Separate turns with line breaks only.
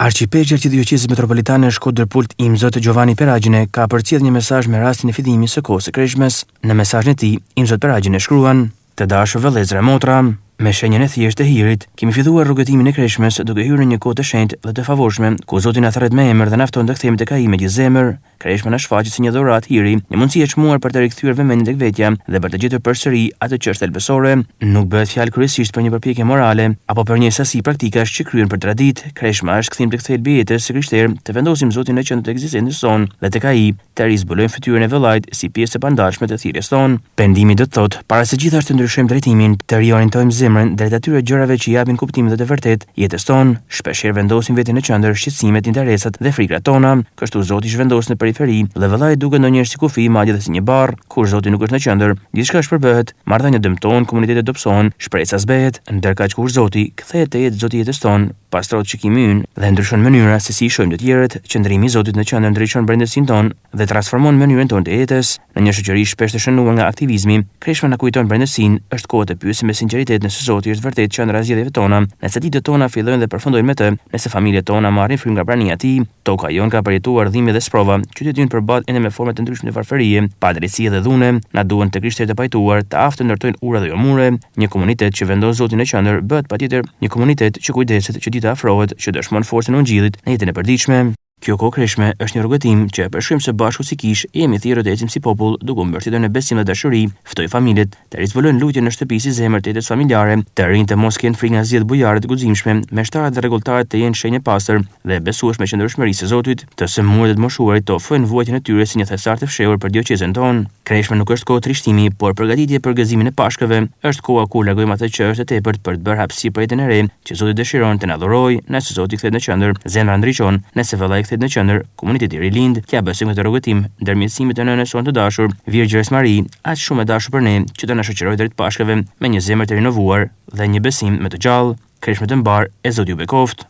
Arqipegji i Arkidiocezës Metropolitane Shkodër-Pult Im Zot Giovanni Peragjine ka përcjellë një mesazh me rastin e fillimit së kohës së Krishmes. Në mesazhin e tij, Im Zot Peragjine shkruan: "Të dashur vëllezër e motra, me shenjën e thjeshtë të hirit, kemi filluar rrugëtimin e Krishmes duke hyrë në një kohë të shenjtë dhe të favorshme, ku Zoti na thret me emër dhe na fton të kthehemi tek Ai me gjithë zemër. Krishma na shfaqet si një dhuratë hiri, një mundësi e çmuar për të rikthyer vëmendjen tek vetja dhe për të gjetur përsëri atë që është thelbësore. Nuk bëhet fjalë kryesisht për një përpjekje morale apo për një sasi praktikash që kryen për traditë. Krishma është kthim tek thelbi i jetës së krishterë, të vendosim Zotin në qendër të ekzistencës sonë dhe tek Ai të rizbulojmë fytyrën e vëllait si pjesë e pandalshme të thirrjes tonë. Pendimi do të thotë, para se gjithashtu të ndryshojmë drejtimin, të riorientojmë zemrën drejt atyre gjërave që japin kuptim dhe të vërtet jetës tonë. Shpeshherë vendosim veten në qendër, shqetësimet, interesat dhe frikrat tona. Kështu Zoti zhvendos në periferi dhe vëllai duket ndonjëherë si kufi, madje edhe si një barr. Kur Zoti nuk është në qendër, gjithçka shpërbëhet, marrëdhëniet dëmtohen, komunitetet dobësohen, shpresa zbehet, ndërkaq kur Zoti kthehet te jetë Zoti jetës tonë, pastrohet çikimi ynë dhe ndryshon mënyra se si i shohim të tjerët. Qëndrimi i Zotit në qendër ndriçon brendësinë tonë dhe transformon mënyrën tonë të jetës. Në një shoqëri shpesh të shënuar nga aktivizmi, Krishma na kujton brendësinë, është kohë të pyesim me sinqeritet nëse Zoti është vërtet qendra e zgjedhjeve tona, nëse ditët tona fillojnë dhe përfundojnë me të, nëse familjet tona marrin frymë nga prania e Tij, toka jon ka përjetuar dhimbje dhe sprova, qyteti ynë përballet ende me forma të ndryshme të varfërie, padrejtësie dhe dhune. Na duhen të krishterët e pajtuar, të aftë të ndërtojnë ura dhe jo mure. Një komunitet që vendos Zotin në qendër bëhet patjetër një komunitet që kujdeset që dita afrohet, që dëshmon forcën e Ungjillit në jetën e përditshme. Kjo kohë krishme është një rrugëtim që e përshkrim së bashku si kish, jemi thirrur të ecim si popull, duke u mbështetur në besim dhe dashuri, ftoj familjet të rizbulojnë lutjen në shtëpi si zemër të jetës familjare, të rinjtë të mos kenë frikë nga zgjedhjet bujare të guximshme, meshtarët dhe rregultarët të jenë shenjë pastër dhe besueshme qëndrueshmërisë së Zotit, të sëmurët dhe të moshuarit të ofrojnë vuajtjen e tyre si një thesar të fshehur për diocezën tonë. Krishma nuk është kohë trishtimi, por përgatitje për gëzimin e Pashkëve. Është koha kur largojmë atë që është e tepërt për të bërë hapësirë për jetën e re që Zoti dëshiron të na dhurojë. Nëse Zoti kthehet në qendër, zemra ndriçon, nëse vëllai kthehet në qendër, komuniteti rilind. T'ia bësim këtë rrugëtim ndërmjetësimit të nënës sonë të dashur, Virgjës Mari, aq shumë e dashur për ne, që të na shoqërojë drejt Pashkëve me një zemër të rinovuar dhe një besim më të gjallë. Krishmë të mbar e Zoti ju bekoft.